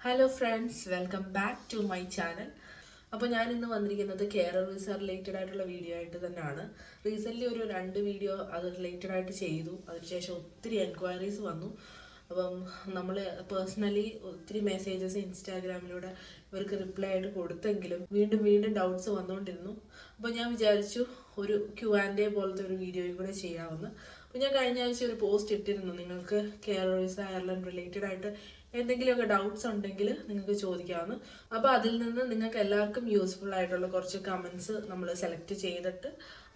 Hello friends, welcome back to my channel. അപ്പോൾ ഞാൻ ഇന്ന് വന്നിരിക്കുന്നത് കേരള വിസ റിലേറ്റഡ് ആയിട്ടുള്ള വീഡിയോ ആയിട്ട് തന്നെയാണ്. റീസെൻ്റ്ലി ഒരു 2 വീഡിയോ അത് റിലേറ്റഡ് ആയിട്ട് ചെയ്തു. അതിനുശേഷം ഒത്തിരി എൻക്വയറീസ് വന്നു. അപ്പം നമ്മൾ പേഴ്സണലി ഒത്തിരി മെസ്സേജസ് ഇൻസ്റ്റാഗ്രാമിലൂടെ ഇവർക്ക് റിപ്ലൈ ആയിട്ട് കൊടുത്തെങ്കിലും വീണ്ടും വീണ്ടും ഡൗട്ട്സ് വന്നുകൊണ്ടിരുന്നു. അപ്പോൾ ഞാൻ വിചാരിച്ചു ഒരു Q&A പോലത്തെ ഒരു വീഡിയോയും കൂടെ ചെയ്യാമെന്ന്. അപ്പോൾ ഞാൻ കഴിഞ്ഞ ആഴ്ച ഒരു പോസ്റ്റ് ഇട്ടിരുന്നു, നിങ്ങൾക്ക് കേരള വിസ അയർലൻഡ് റിലേറ്റഡ് ആയിട്ട് എന്തെങ്കിലുമൊക്കെ ഡൗട്ട്സ് ഉണ്ടെങ്കിൽ നിങ്ങൾക്ക് ചോദിക്കാവുന്നു. അപ്പോൾ അതിൽ നിന്ന് നിങ്ങൾക്ക് എല്ലാവർക്കും യൂസ്ഫുൾ ആയിട്ടുള്ള കുറച്ച് കമൻസ് നമ്മൾ സെലക്ട് ചെയ്തിട്ട്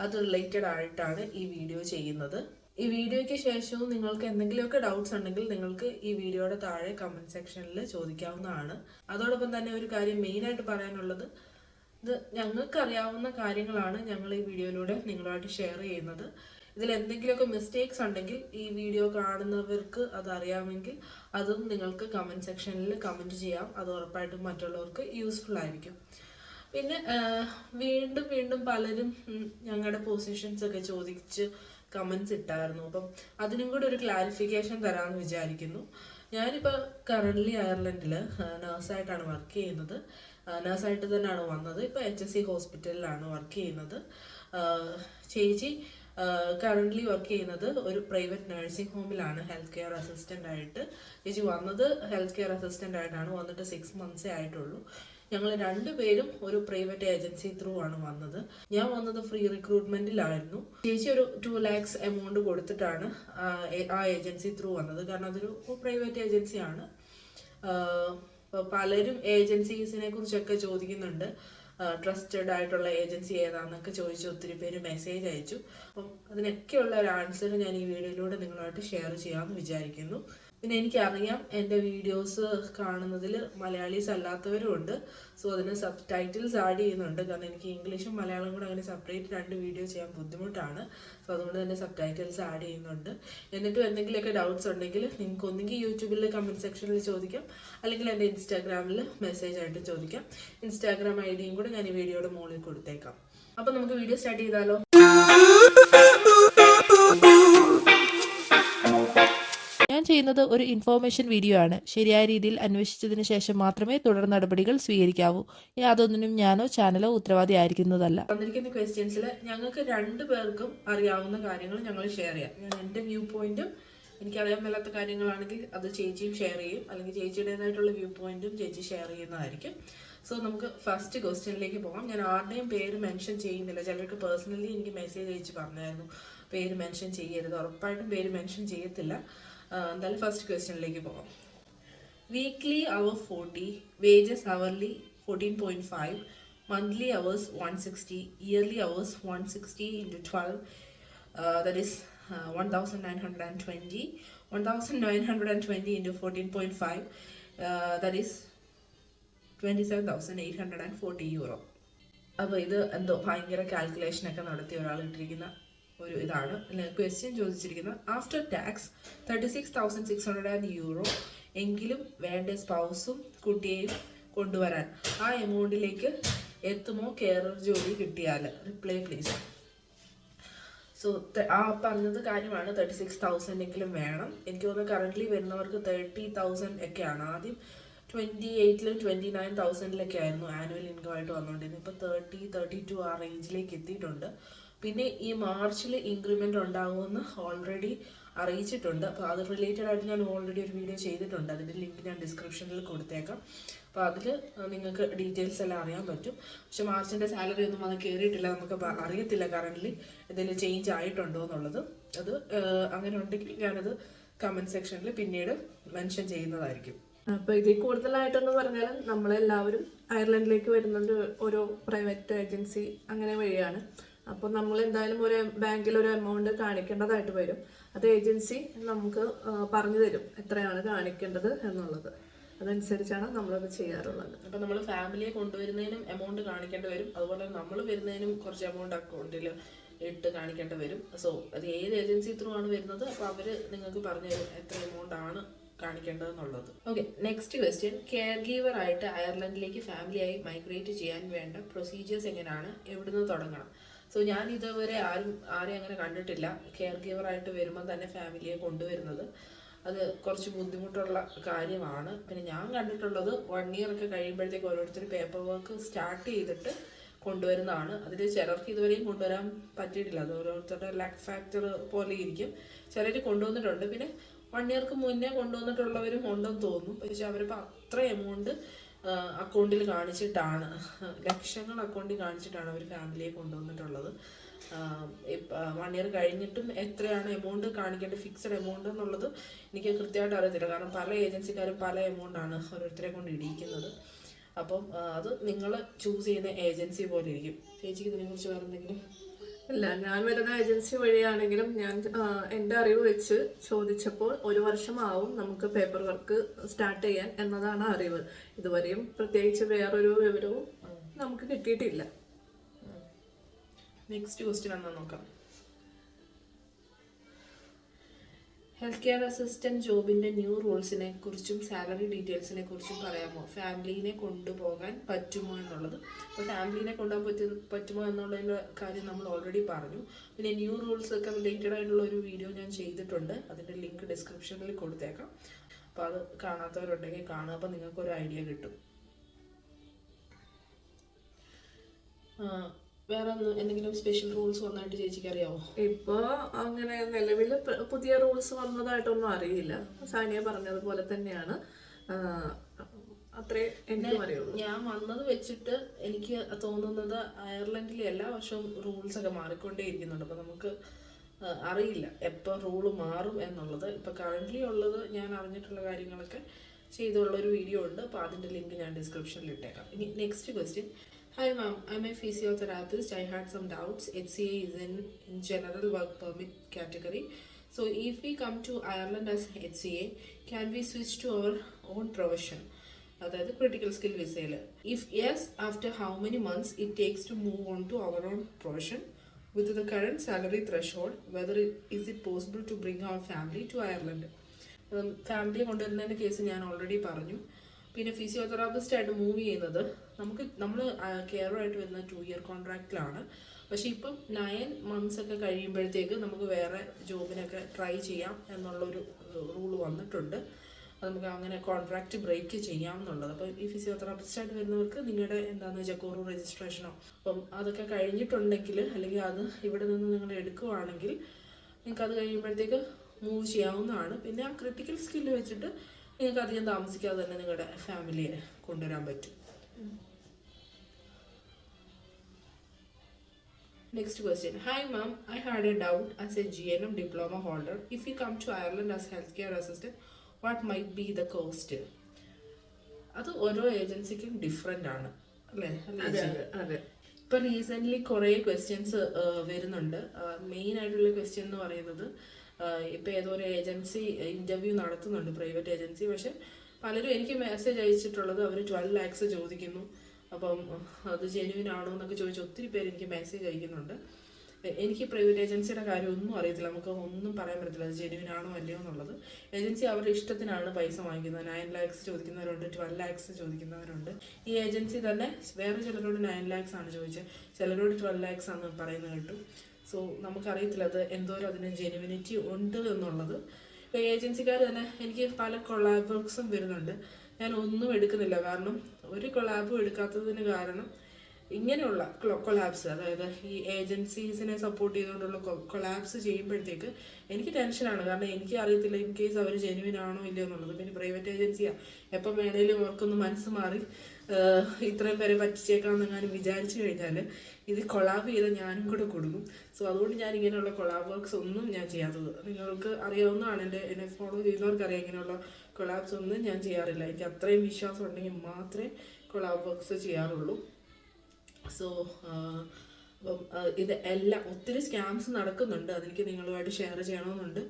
അത് റിലേറ്റഡ് ആയിട്ടാണ് ഈ വീഡിയോ ചെയ്യുന്നത്. ഈ വീഡിയോയ്ക്ക് ശേഷവും നിങ്ങൾക്ക് എന്തെങ്കിലുമൊക്കെ ഡൗട്ട്സ് ഉണ്ടെങ്കിൽ നിങ്ങൾക്ക് ഈ വീഡിയോയുടെ താഴെ കമൻറ്റ് സെക്ഷനിൽ ചോദിക്കാവുന്നതാണ്. അതോടൊപ്പം തന്നെ ഒരു കാര്യം മെയിനായിട്ട് പറയാനുള്ളത്, ഇത് ഞങ്ങൾക്ക് അറിയാവുന്ന കാര്യങ്ങളാണ് ഞങ്ങൾ ഈ വീഡിയോയിലൂടെ നിങ്ങളുമായിട്ട് ഷെയർ ചെയ്യുന്നത്. ഇതിൽ എന്തെങ്കിലുമൊക്കെ മിസ്റ്റേക്സ് ഉണ്ടെങ്കിൽ ഈ വീഡിയോ കാണുന്നവർക്ക് അത് അറിയാമെങ്കിൽ അതും നിങ്ങൾക്ക് കമൻറ്റ് സെക്ഷനിൽ കമൻറ്റ് ചെയ്യാം. അത് ഉറപ്പായിട്ടും മറ്റുള്ളവർക്ക് യൂസ്ഫുൾ ആയിരിക്കും. പിന്നെ വീണ്ടും വീണ്ടും പലരും ഞങ്ങളുടെ പൊസിഷൻസ് ഒക്കെ ചോദിച്ച് കമൻസ് ഇട്ടായിരുന്നു. അപ്പം അതിനും കൂടി ഒരു ക്ലാരിഫിക്കേഷൻ തരാമെന്ന് വിചാരിക്കുന്നു. ഞാനിപ്പോൾ കറൻ്റ്ലി അയർലൻഡിൽ നേഴ്സായിട്ടാണ് വർക്ക് ചെയ്യുന്നത്. നേഴ്സായിട്ട് തന്നെയാണ് വന്നത്. ഇപ്പോൾ HSC ഹോസ്പിറ്റലിലാണ് വർക്ക് ചെയ്യുന്നത്. ചേച്ചി കറൻ്റ്ലി വർക്ക് ചെയ്യുന്നത് ഒരു പ്രൈവറ്റ് നഴ്സിംഗ് ഹോമിലാണ് ഹെൽത്ത് കെയർ അസിസ്റ്റൻ്റ് ആയിട്ട്. ചേച്ചി വന്നത് ഹെൽത്ത് കെയർ അസിസ്റ്റൻ്റ് ആയിട്ടാണ്. വന്നിട്ട് 6 monthsേ ആയിട്ടുള്ളൂ. ഞങ്ങൾ 2 പേരും ഒരു പ്രൈവറ്റ് ഏജൻസി ത്രൂ ആണ് വന്നത്. ഞാൻ വന്നത് ഫ്രീ റിക്രൂട്ട്മെന്റിലായിരുന്നു. ചേച്ചി ഒരു 2 lakhs എമൗണ്ട് കൊടുത്തിട്ടാണ് ആ ഏജൻസി ത്രൂ വന്നത്. കാരണം അതൊരു പ്രൈവറ്റ് ഏജൻസിയാണ്. പലരും ഏജൻസീസിനെ കുറിച്ചൊക്കെ ചോദിക്കുന്നുണ്ട്, ട്രസ്റ്റഡ് ആയിട്ടുള്ള ഏജൻസി ഏതാണെന്നൊക്കെ ചോദിച്ച് ഒത്തിരി പേര് മെസ്സേജ് അയച്ചു. അപ്പം അതിനൊക്കെയുള്ള ഒരു ആൻസർ ഞാൻ ഈ വീഡിയോയിലൂടെ നിങ്ങളുമായിട്ട് ഷെയർ ചെയ്യാമെന്ന് വിചാരിക്കുന്നു. പിന്നെ എനിക്കറിയാം എൻ്റെ വീഡിയോസ് കാണുന്നതിൽ മലയാളീസ് അല്ലാത്തവരും ഉണ്ട്. സോ അതിന് സബ് ടൈറ്റിൽസ് ആഡ് ചെയ്യുന്നുണ്ട്. കാരണം എനിക്ക് ഇംഗ്ലീഷും മലയാളവും കൂടെ അങ്ങനെ സെപ്പറേറ്റ് 2 വീഡിയോ ചെയ്യാൻ ബുദ്ധിമുട്ടാണ്. സോ അതുകൊണ്ട് തന്നെ സബ് ടൈറ്റിൽസ് ആഡ് ചെയ്യുന്നുണ്ട്. എന്നിട്ടും എന്തെങ്കിലുമൊക്കെ ഡൗട്ട്സ് ഉണ്ടെങ്കിൽ നിങ്ങൾക്ക് ഒന്നുകിൽ യൂട്യൂബിൽ കമൻറ്റ് സെക്ഷനിൽ ചോദിക്കാം, അല്ലെങ്കിൽ എൻ്റെ ഇൻസ്റ്റാഗ്രാമിൽ മെസ്സേജ് ആയിട്ട് ചോദിക്കാം. ഇൻസ്റ്റാഗ്രാം ഐഡിയും കൂടെ ഞാൻ ഈ വീഡിയോയുടെ മുകളിൽ കൊടുത്തേക്കാം. അപ്പോൾ നമുക്ക് വീഡിയോ സ്റ്റാർട്ട് ചെയ്താലോ? ഞാൻ ചെയ്യുന്നത് ഒരു ഇൻഫോർമേഷൻ വീഡിയോ ആണ്. ശരിയായ രീതിയിൽ അന്വേഷിച്ചതിന് ശേഷം മാത്രമേ തുടർ നടപടികൾ സ്വീകരിക്കാവൂ. യാതൊന്നിനും ഞാനോ ചാനലോ ഉത്തരവാദിയായിരിക്കുന്നതല്ല. വന്നിരിക്കുന്ന ക്വസ്റ്റ്യൻസിൽ ഞങ്ങൾക്ക് 2 പേർക്കും അറിയാവുന്ന കാര്യങ്ങൾ ഞങ്ങൾ ഷെയർ ചെയ്യാം. ഞാൻ എൻ്റെ വ്യൂ പോയിന്റും എനിക്കറിയാൻ മേലാത്ത കാര്യങ്ങളാണെങ്കിൽ അത് ചേച്ചിയും ഷെയർ ചെയ്യും, അല്ലെങ്കിൽ ചേച്ചിയുടേതായിട്ടുള്ള വ്യൂ പോയിന്റും ചേച്ചി ഷെയർ ചെയ്യുന്നതായിരിക്കും. സോ നമുക്ക് ഫസ്റ്റ് ക്വസ്റ്റ്യനിലേക്ക് പോകാം. ഞാൻ ആരുടെയും പേര് മെൻഷൻ ചെയ്യുന്നില്ല. ചിലർക്ക് പേഴ്സണലി എനിക്ക് മെസ്സേജ് അയച്ച് പറഞ്ഞായിരുന്നു പേര് മെൻഷൻ ചെയ്യരുത്. ഉറപ്പായിട്ടും പേര് മെൻഷൻ ചെയ്യത്തില്ല. എന്തായാലും ഫസ്റ്റ് ക്വസ്റ്റ്യനിലേക്ക് പോകാം. Weekly our 40, wages hourly 14.5, monthly hours 160, yearly hours 160 into 12, that is 1920. 1920 into 14.5, that is 27,840 euro. അപ്പോൾ ഇത് എന്തോ ഭയങ്കര കാൽക്കുലേഷനൊക്കെ നടത്തി ഒരാൾ ഇട്ടിരിക്കുന്ന ഒരു ഇതാണ്. ക്വസ്റ്റ്യൻ ചോദിച്ചിരിക്കുന്നത് ആഫ്റ്റർ ടാക്സ് 36,600 euro എങ്കിലും വേണ്ട സ്പൗസും കുട്ടിയെയും കൊണ്ടുവരാൻ ആ എമൗണ്ടിലേക്ക് എത്തുമോ കെയർ ജോലി കിട്ടിയാൽ? Reply please. സോ ആ പറഞ്ഞത് കാര്യമാണ്. 36,000 എങ്കിലും വേണം. എനിക്ക് തോന്നുന്നു കറൻ്റ്ലി വരുന്നവർക്ക് 30,000 ഒക്കെയാണ്. ആദ്യം 28,000 29,000 ആയിരുന്നു ആനുവൽ ഇൻകം ആയിട്ട് വന്നുകൊണ്ടിരുന്നത്. ഇപ്പോൾ 30-32 ആ റേഞ്ചിലേക്ക് എത്തിയിട്ടുണ്ട്. പിന്നെ ഈ മാർച്ചിൽ ഇൻക്രിമെൻ്റ് ഉണ്ടാകുമെന്ന് ഓൾറെഡി അറിയിച്ചിട്ടുണ്ട്. അപ്പോൾ അത് റിലേറ്റഡ് ആയിട്ട് ഞാൻ ഓൾറെഡി ഒരു വീഡിയോ ചെയ്തിട്ടുണ്ട്. അതിൻ്റെ ലിങ്ക് ഞാൻ ഡിസ്ക്രിപ്ഷനിൽ കൊടുത്തേക്കാം. അപ്പോൾ അതിൽ നിങ്ങൾക്ക് ഡീറ്റെയിൽസ് എല്ലാം അറിയാൻ പറ്റും. പക്ഷെ മാർച്ചിൻ്റെ സാലറി ഒന്നും അത് കയറിയിട്ടില്ല. നമുക്ക് അറിയത്തില്ല കറൻ്റ്ലി എന്തെങ്കിലും ചേഞ്ച് ആയിട്ടുണ്ടോ എന്നുള്ളത്. അത് അങ്ങനെ ഉണ്ടെങ്കിൽ ഞാനത് കമൻറ്റ് സെക്ഷനിൽ പിന്നീട് മെൻഷൻ ചെയ്യുന്നതായിരിക്കും. അപ്പോൾ ഇതിൽ കൂടുതലായിട്ടെന്ന് പറഞ്ഞാൽ നമ്മളെല്ലാവരും അയർലൻഡിലേക്ക് വരുന്നത് ഒരു പ്രൈവറ്റ് ഏജൻസി അങ്ങനെ വഴിയാണ്. അപ്പോൾ നമ്മൾ എന്തായാലും ഒരു ബാങ്കിൽ ഒരു എമൗണ്ട് കാണിക്കേണ്ടതായിട്ട് വരും. അത് ഏജൻസി നമുക്ക് പറഞ്ഞു തരും എത്രയാണ് കാണിക്കേണ്ടത് എന്നുള്ളത്. അതനുസരിച്ചാണ് നമ്മളത് ചെയ്യാറുള്ളത്. അപ്പോൾ നമ്മൾ ഫാമിലിയെ കൊണ്ടുവരുന്നതിനും എമൗണ്ട് കാണിക്കേണ്ടി വരും. അതുപോലെ നമ്മൾ വരുന്നതിനും കുറച്ച് എമൗണ്ട് അക്കൗണ്ടിൽ ഇട്ട് കാണിക്കേണ്ടി വരും. സോ അത് ഏത് ഏജൻസി ത്രൂ ആണ് വരുന്നത്, അപ്പോൾ അവർ നിങ്ങൾക്ക് പറഞ്ഞു തരും എത്ര എമൗണ്ട് ആണ് കാണിക്കേണ്ടതെന്നുള്ളത്. Okay, next question. Caregiver ആയിട്ട് അയർലൻഡിലേക്ക് ഫാമിലിയായി മൈഗ്രേറ്റ് ചെയ്യാൻ വേണ്ട പ്രൊസീജിയേഴ്സ് എങ്ങനെയാണ്, എവിടുന്ന് തുടങ്ങണം? സോ ഞാൻ ഇതുവരെ ആരെയും അങ്ങനെ കണ്ടിട്ടില്ല കെയർ ഗീവർ ആയിട്ട് വരുമ്പോൾ തന്നെ ഫാമിലിയെ കൊണ്ടുവരുന്നത്. അത് കുറച്ച് ബുദ്ധിമുട്ടുള്ള കാര്യമാണ്. പിന്നെ ഞാൻ കണ്ടിട്ടുള്ളത് 1 ഇയർ ഒക്കെ കഴിയുമ്പോഴത്തേക്ക് ഓരോരുത്തർ പേപ്പർ വർക്ക് സ്റ്റാർട്ട് ചെയ്തിട്ട് കൊണ്ടുവരുന്നതാണ്. അതിൽ ചിലർക്ക് ഇതുവരെയും കൊണ്ടുവരാൻ പറ്റിയിട്ടില്ല. അത് ഓരോരുത്തരുടെ ലക്ക് ഫാക്ടർ പോലെ ഇരിക്കും. ചിലർ കൊണ്ടുവന്നിട്ടുണ്ട്. പിന്നെ 1 ഇയർക്ക് മുന്നേ കൊണ്ടുവന്നിട്ടുള്ളവരും ഉണ്ടെന്ന് തോന്നുന്നു. പക്ഷെ അവരിപ്പോൾ അത്ര എമൗണ്ട് അക്കൗണ്ടിൽ കാണിച്ചിട്ടാണ്, ലക്ഷങ്ങൾ അക്കൗണ്ടിൽ കാണിച്ചിട്ടാണ് അവർ ഫാമിലിയെ കൊണ്ടുവന്നിട്ടുള്ളത്. 1 ഇയർ കഴിഞ്ഞിട്ടും എത്രയാണ് എമൗണ്ട് കാണിക്കേണ്ട ഫിക്സഡ് എമൗണ്ട് എന്നുള്ളത് എനിക്ക് കൃത്യമായിട്ട് അറിയത്തില്ല. കാരണം പല ഏജൻസിക്കാരും പല എമൗണ്ടാണ് ഓരോരുത്തരെ കൊണ്ട് ഇടിയിക്കുന്നത്. അപ്പം അത് നിങ്ങൾ ചൂസ് ചെയ്യുന്ന ഏജൻസി പോലെ ഇരിക്കും. ചേച്ചിക്ക് ഇതിനെക്കുറിച്ച് വേറെ എന്തെങ്കിലും? ഇല്ല, ഞാൻ വരുന്ന ഏജൻസി വഴിയാണെങ്കിലും ഞാൻ എൻ്റെ അറിവ് വെച്ച് ചോദിച്ചപ്പോൾ 1 വർഷമാവും നമുക്ക് പേപ്പർ വർക്ക് സ്റ്റാർട്ട് ചെയ്യാൻ എന്നതാണ് അറിവ്. ഇതുവരെയും പ്രത്യേകിച്ച് വേറൊരു വിവരവും നമുക്ക് കിട്ടിയിട്ടില്ല. നെക്സ്റ്റ് ക്വസ്റ്റ്യൻ എന്നാ നോക്കാം. ഹെൽത്ത് കെയർ അസിസ്റ്റന്റ് ജോബിന്റെ ന്യൂ റൂൾസിനെ കുറിച്ചും സാലറി ഡീറ്റെയിൽസിനെ കുറിച്ചും പറയാമോ? ഫാമിലീനെ കൊണ്ടുപോകാൻ പറ്റുമോ എന്നുള്ളത്. അപ്പോൾ ഫാമിലീനെ കൊണ്ടുപോകാൻ പറ്റുമോ എന്നുള്ളതിൻ്റെ കാര്യം നമ്മൾ ഓൾറെഡി പറഞ്ഞു. പിന്നെ ന്യൂ റൂൾസ് ഒക്കെ റിലേറ്റഡ് ആയിട്ടുള്ള ഒരു വീഡിയോ ഞാൻ ചെയ്തിട്ടുണ്ട്. അതിൻ്റെ ലിങ്ക് ഡിസ്ക്രിപ്ഷനിൽ കൊടുത്തേക്കാം. അപ്പോൾ അത് കാണാത്തവരുണ്ടെങ്കിൽ കാണുക. അപ്പോൾ നിങ്ങൾക്കൊരു ഐഡിയ കിട്ടും. വേറെ എന്തെങ്കിലും സ്പെഷ്യൽ റൂൾസ് വന്നായിട്ട് ചേച്ചിക്ക് അറിയാമോ? ഇപ്പോൾ അങ്ങനെ നിലവിൽ പുതിയ റൂൾസ് വന്നതായിട്ടൊന്നും അറിയില്ല. സാനിയ പറഞ്ഞതുപോലെ തന്നെയാണ്. അത്രേ എനിക്കും അറിയുള്ളൂ. ഞാൻ വന്നത് വെച്ചിട്ട് എനിക്ക് തോന്നുന്നത് അയർലൻഡിൽ എല്ലാ വർഷവും റൂൾസ് ഒക്കെ മാറിക്കൊണ്ടേ ഇരിക്കുന്നുണ്ട്. അപ്പോൾ നമുക്ക് അറിയില്ല എപ്പോൾ റൂള് മാറും എന്നുള്ളത്. ഇപ്പോൾ കറൻ്റ്ലി ഉള്ളത് ഞാൻ അറിഞ്ഞിട്ടുള്ള കാര്യങ്ങളൊക്കെ ചെയ്തുള്ള ഒരു വീഡിയോ ഉണ്ട്. അപ്പോൾ അതിൻ്റെ ലിങ്ക് ഞാൻ ഡിസ്ക്രിപ്ഷനിൽ ഇട്ടേക്കാം. ഇനി next question. Hi ma'am, I'm a physiotherapist. I had some doubts. HCA is in general work permit category. So if we come to Ireland as HCA, can we switch to our own profession? അതായത് critical skill വിസയിൽ. If yes, after how many months it takes to move on to our own profession with the current salary threshold? Whether is it possible to bring our family to Ireland? ഫാമിലിയെ കൊണ്ടുവരുന്നതിൻ്റെ case ഞാൻ already പറഞ്ഞു. പിന്നെ physiotherapist ആയിട്ട് move ചെയ്യുന്നത് നമ്മൾ കെയറുമായിട്ട് വരുന്നത് 2 year കോൺട്രാക്റ്റിലാണ്. പക്ഷേ ഇപ്പം 9 months ഒക്കെ കഴിയുമ്പോഴത്തേക്ക് നമുക്ക് വേറെ ജോബിനൊക്കെ ട്രൈ ചെയ്യാം എന്നുള്ളൊരു റൂള് വന്നിട്ടുണ്ട്. അത് നമുക്ക് അങ്ങനെ കോൺട്രാക്റ്റ് ബ്രേക്ക് ചെയ്യാം എന്നുള്ളത്. അപ്പോൾ ഈ ഫിസിയോതെറാപ്പിസ്റ്റായിട്ട് വരുന്നവർക്ക് നിങ്ങളുടെ എന്താണെന്ന് ജക്കോറു രജിസ്ട്രേഷനോ അപ്പം അതൊക്കെ കഴിഞ്ഞിട്ടുണ്ടെങ്കിൽ, അല്ലെങ്കിൽ അത് ഇവിടെ നിന്ന് നിങ്ങൾ എടുക്കുവാണെങ്കിൽ നിങ്ങൾക്ക് അത് കഴിയുമ്പോഴത്തേക്ക് മൂവ് ചെയ്യാവുന്നതാണ്. പിന്നെ ആ ക്രിട്ടിക്കൽ സ്കില്ല് വെച്ചിട്ട് നിങ്ങൾക്ക് അധികം താമസിക്കാതെ തന്നെ നിങ്ങളുടെ ഫാമിലിയെ കൊണ്ടുവരാൻ പറ്റും. Next question. Hi ma'am, I had a doubt as a GNM diploma holder. If we come to Ireland as healthcare assistant, what might be the cost? അത് ഓരോ ഏജൻസിക്കും ഡിഫറെൻ്റ് ആണ് അല്ലേ? അതെ. ഇപ്പം റീസെൻ്റ്ലി കുറേ ക്വസ്റ്റ്യൻസ് വരുന്നുണ്ട്. മെയിൻ ആയിട്ടുള്ള ക്വസ്റ്റ്യൻ എന്ന് പറയുന്നത് ഇപ്പം ഏതോ ഒരു ഏജൻസി ഇൻ്റർവ്യൂ നടത്തുന്നുണ്ട്, പ്രൈവറ്റ് ഏജൻസി. പക്ഷെ പലരും എനിക്ക് മെസ്സേജ് അയച്ചിട്ടുള്ളത് അവർ 12 lakhs ചോദിക്കുന്നു. അപ്പം അത് ജെന്യുവിൻ ആണോ എന്നൊക്കെ ചോദിച്ച് ഒത്തിരി പേര് എനിക്ക് മെസ്സേജ് അയക്കുന്നുണ്ട്. എനിക്ക് പ്രൈവറ്റ് ഏജൻസിയുടെ കാര്യം ഒന്നും അറിയത്തില്ല. നമുക്ക് ഒന്നും പറയാൻ പറ്റത്തില്ല അത് ജെന്യുവിൻ ആണോ അല്ലയോ എന്നുള്ളത്. ഏജൻസി അവരുടെ ഇഷ്ടത്തിനാണ് പൈസ വാങ്ങിക്കുന്നത്. 9 lakhs ചോദിക്കുന്നവരുണ്ട്, 12 lakhs ചോദിക്കുന്നവരുണ്ട്. ഈ ഏജൻസി തന്നെ വേറെ ചിലരോട് 9 lakhs ആണ് ചോദിച്ചത്, ചിലരോട് 12 lakhs ആണ് പറയുന്നത് കേട്ടു. സോ നമുക്കറിയത്തില്ല അത് എന്തോരം അതിന് ജെനുവിനിറ്റി ഉണ്ട് എന്നുള്ളത്. ഇപ്പോൾ ഏജൻസിക്കാർ തന്നെ എനിക്ക് പല കൊളാബ് വർക്ക്സും വരുന്നുണ്ട്. ഞാൻ ഒന്നും എടുക്കുന്നില്ല. കാരണം ഒരു കൊളാബും എടുക്കാത്തതിന് കാരണം ഇങ്ങനെയുള്ള കൊളാബ്സ്, അതായത് ഈ ഏജൻസീസിനെ സപ്പോർട്ട് ചെയ്തുകൊണ്ടുള്ള കൊളാബ്സ് ചെയ്യുമ്പോഴത്തേക്ക് എനിക്ക് ടെൻഷനാണ്. കാരണം എനിക്ക് അറിയത്തില്ല ഇൻ കേസ് അവർ ജെനുവിൻ ആണോ ഇല്ലയോ എന്നുള്ളത്. പിന്നെ പ്രൈവറ്റ് ഏജൻസിയാണ്, എപ്പം വേണേലും അവർക്കൊന്ന് മനസ്സ് മാറി ഇത്രയും പേരെ പറ്റിച്ചേക്കാമെന്നെങ്ങാനും വിചാരിച്ചു കഴിഞ്ഞാൽ ഇത് കൊളാബ് ചെയ്താൽ ഞാനും കൂടെ കൊടുക്കും. സോ അതുകൊണ്ട് ഞാൻ ഇങ്ങനെയുള്ള കൊളാബ് വർക്ക്സ് ഒന്നും ഞാൻ ചെയ്യാത്തത്. നിങ്ങൾക്ക് അറിയാവുന്നതാണ്, എന്നെ ഫോളോ ചെയ്യുന്നവർക്കറിയാം. ഇങ്ങനെയുള്ള കൊളാബ്സ് ഒന്നും ഞാൻ ചെയ്യാറില്ല. എനിക്ക് അത്രയും വിശ്വാസം ഉണ്ടെങ്കിൽ മാത്രമേ കൊളാബ് വർക്ക്സ് ചെയ്യാറുള്ളൂ. സോ അപ്പം ഇത് എല്ലാം ഒത്തിരി സ്കാംസ് നടക്കുന്നുണ്ട്. അതെനിക്ക് നിങ്ങളുമായിട്ട് ഷെയർ ചെയ്യണമെന്നുണ്ട്.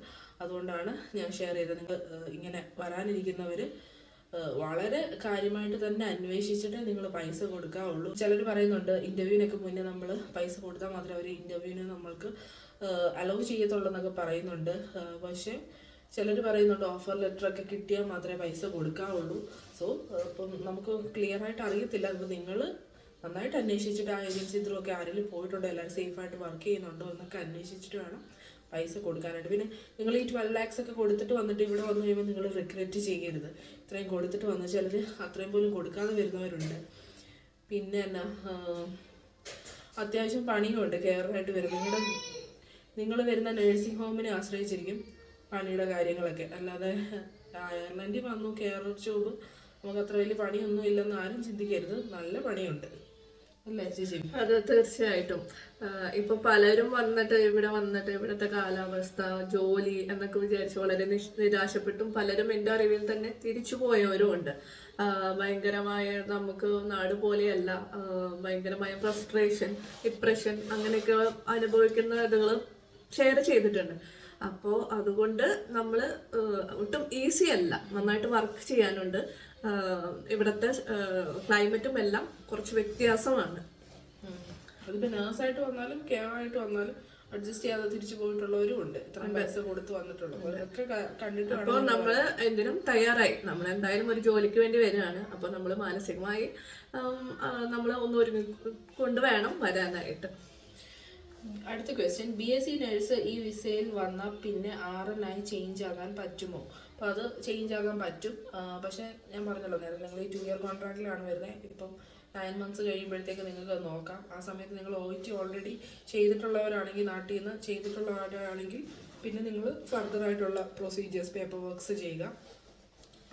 അതുകൊണ്ടാണ് ഞാൻ ഷെയർ ചെയ്തത്. നിങ്ങൾ ഇങ്ങനെ വരാനിരിക്കുന്നവർ വളരെ കാര്യമായിട്ട് തന്നെ അന്വേഷിച്ചിട്ട് നിങ്ങൾ പൈസ കൊടുക്കാവുള്ളൂ. ചിലർ പറയുന്നുണ്ട് ഇൻ്റർവ്യൂവിനൊക്കെ മുന്നേ നമ്മൾ പൈസ കൊടുത്താൽ മാത്രമേ അവർ ഇൻ്റർവ്യൂവിന് നമ്മൾക്ക് അലോ ചെയ്യത്തുള്ളൂ എന്നൊക്കെ പറയുന്നുണ്ട്. പക്ഷേ ചിലർ പറയുന്നുണ്ട് ഓഫർ ലെറ്ററൊക്കെ കിട്ടിയാൽ മാത്രമേ പൈസ കൊടുക്കാവുള്ളൂ. സോ ഇപ്പം നമുക്ക് ക്ലിയർ ആയിട്ട് അറിയത്തില്ല. അപ്പോൾ നിങ്ങൾ നന്നായിട്ട് അന്വേഷിച്ചിട്ട് ആ ഏജൻസി ത്രൂ ഒക്കെ ആരെങ്കിലും പോയിട്ടുണ്ടോ, എല്ലാവരും സേഫായിട്ട് വർക്ക് ചെയ്യുന്നുണ്ടോ എന്നൊക്കെ അന്വേഷിച്ചിട്ട് വേണം പൈസ കൊടുക്കാനായിട്ട്. പിന്നെ നിങ്ങൾ ഈ 12 lakhs ഒക്കെ കൊടുത്തിട്ട് വന്നിട്ട് ഇവിടെ വന്നു കഴിയുമ്പോൾ നിങ്ങൾ റിഗ്രറ്റ് ചെയ്യരുത്. ഇത്രയും കൊടുത്തിട്ട് വന്ന് ചിലർ അത്രയും പോലും കൊടുക്കാതെ വരുന്നവരുണ്ട്. പിന്നെ എന്നാ അത്യാവശ്യം പണിയുണ്ട് കെയറായിട്ട് വരും. നിങ്ങൾ വരുന്ന നേഴ്സിംഗ് ഹോമിനെ ആശ്രയിച്ചിരിക്കും പണിയുടെ കാര്യങ്ങളൊക്കെ. അല്ലാതെ അയർലൻഡിൽ വന്നു കെയർ ജോബ് നമുക്ക് അത്ര വലിയ പണിയൊന്നും ഇല്ലെന്ന് ആരും ചിന്തിക്കരുത്. നല്ല പണിയുണ്ട് അല്ലേ ചേച്ചി? അത് തീർച്ചയായിട്ടും. ഇപ്പൊ പലരും ഇവിടെ വന്നിട്ട് ഇവിടുത്തെ കാലാവസ്ഥ, ജോലി എന്നൊക്കെ വിചാരിച്ച് വളരെ നിരാശപ്പെട്ടും പലരും എൻ്റെ അറിവിൽ തന്നെ തിരിച്ചു പോയവരും ഉണ്ട്. ഭയങ്കരമായ നമുക്ക് നാട് പോലെയല്ല, ഭയങ്കരമായ ഫ്രസ്ട്രേഷൻ, ഡിപ്രഷൻ അങ്ങനെയൊക്കെ അനുഭവിക്കുന്ന ഇതുകൾ ഷെയർ ചെയ്തിട്ടുണ്ട്. അപ്പോൾ അതുകൊണ്ട് നമ്മൾ ഒട്ടും ഈസി അല്ല, നന്നായിട്ട് വർക്ക് ചെയ്യാനുണ്ട്. ഇവിടുത്തെ ക്ലൈമറ്റും എല്ലാം കുറച്ച് വ്യത്യാസമാണ്. അതിപ്പോൾ നേഴ്സായിട്ട് വന്നാലും കെയറായിട്ട് വന്നാലും അഡ്ജസ്റ്റ് ചെയ്യാതെ തിരിച്ചു പോയിട്ടുള്ളവരും ഉണ്ട്. ഇത്രയും പൈസ കൊടുത്ത് വന്നിട്ടുള്ളവരൊക്കെ കണ്ടിട്ട്. അപ്പോൾ നമ്മൾ എന്തിനും തയ്യാറായി. നമ്മൾ എന്തായാലും ഒരു ജോലിക്ക് വേണ്ടി വരികയാണ്. അപ്പോൾ നമ്മൾ മാനസികമായി നമ്മൾ ഒന്ന് ഒരുങ്ങി കൊണ്ടുവേണം വരാനായിട്ട്. അടുത്ത ക്വസ്റ്റ്യൻ, BSc നഴ്സ് ഈ വിസയിൽ വന്നാൽ പിന്നെ RN ആയി ചേഞ്ച് ആകാൻ പറ്റുമോ? അപ്പോൾ അത് ചേഞ്ച് ആകാൻ പറ്റും. പക്ഷേ ഞാൻ പറഞ്ഞല്ലോ നേരത്തെ നിങ്ങൾ ഈ 2 year കോൺട്രാക്റ്റിലാണ് വരുന്നത്. ഇപ്പം 9 months കഴിയുമ്പോഴത്തേക്ക് നിങ്ങൾക്ക് നോക്കാം. ആ സമയത്ത് നിങ്ങൾ OIT ഓൾറെഡി ചെയ്തിട്ടുള്ളവരാണെങ്കിൽ, നാട്ടിൽ നിന്ന് ചെയ്തിട്ടുള്ളവരാണെങ്കിൽ പിന്നെ നിങ്ങൾ ഫർദറായിട്ടുള്ള പ്രൊസീജിയേഴ്സ്, പേപ്പർ വർക്ക്സ് ചെയ്യുക,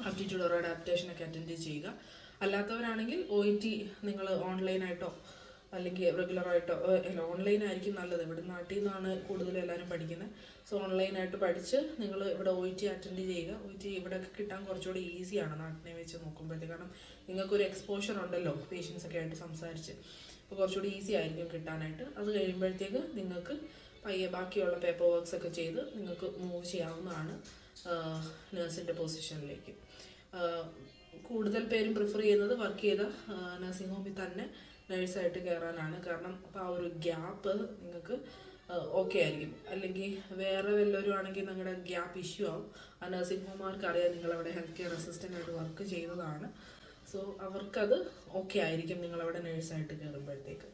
ആപ്റ്റിറ്റ്യൂഡ് ഓർ അഡാപ്റ്റേഷനൊക്കെ അറ്റൻഡ് ചെയ്യുക. അല്ലാത്തവരാണെങ്കിൽ OIT നിങ്ങൾ ഓൺലൈനായിട്ടോ അല്ലെങ്കിൽ റെഗുലറായിട്ടോ, അല്ല ഓൺലൈനായിരിക്കും നല്ലത്. ഇവിടെ നാട്ടിൽ നിന്നാണ് കൂടുതലും എല്ലാവരും പഠിക്കുന്നത്. സോ ഓൺലൈനായിട്ട് പഠിച്ച് നിങ്ങൾ ഇവിടെ OIT അറ്റൻഡ് ചെയ്യുക. OIT ഇവിടെ കിട്ടാൻ കുറച്ചുകൂടി ഈസിയാണ് നാട്ടിനെ വെച്ച് നോക്കുമ്പോഴത്തേക്ക്. കാരണം നിങ്ങൾക്കൊരു എക്സ്പോഷർ ഉണ്ടല്ലോ പേഷ്യൻസൊക്കെ ആയിട്ട് സംസാരിച്ച്, അപ്പോൾ കുറച്ചുകൂടി ഈസി ആയിരിക്കും കിട്ടാനായിട്ട്. അത് കഴിയുമ്പോഴത്തേക്ക് നിങ്ങൾക്ക് പയ്യെ ബാക്കിയുള്ള പേപ്പർ വർക്ക്സ് ഒക്കെ ചെയ്ത് നിങ്ങൾക്ക് മൂവ് ചെയ്യാവുന്നതാണ് നേഴ്സിൻ്റെ പൊസിഷനിലേക്ക്. കൂടുതൽ പേരും പ്രിഫർ ചെയ്യുന്നത് വർക്ക് ചെയ്ത നഴ്സിംഗ് ഹോമിൽ തന്നെ നേഴ്സായിട്ട് കയറാനാണ്. കാരണം അപ്പോൾ ആ ഒരു ഗ്യാപ്പ് നിങ്ങൾക്ക് ഓക്കെ ആയിരിക്കും. അല്ലെങ്കിൽ വേറെ വല്ലവരും ആണെങ്കിൽ നിങ്ങളുടെ ഗ്യാപ്പ് ഇഷ്യൂ ആവും. ആ നഴ്സിംഗ് ഹോമാർക്ക് അറിയാം നിങ്ങളവിടെ ഹെൽത്ത് കെയർ അസിസ്റ്റൻ്റ് ആയിട്ട് വർക്ക് ചെയ്തതാണ്. സോ അവർക്കത് ഓക്കെ ആയിരിക്കും നിങ്ങളവിടെ നേഴ്സായിട്ട് കയറുമ്പോഴത്തേക്ക്.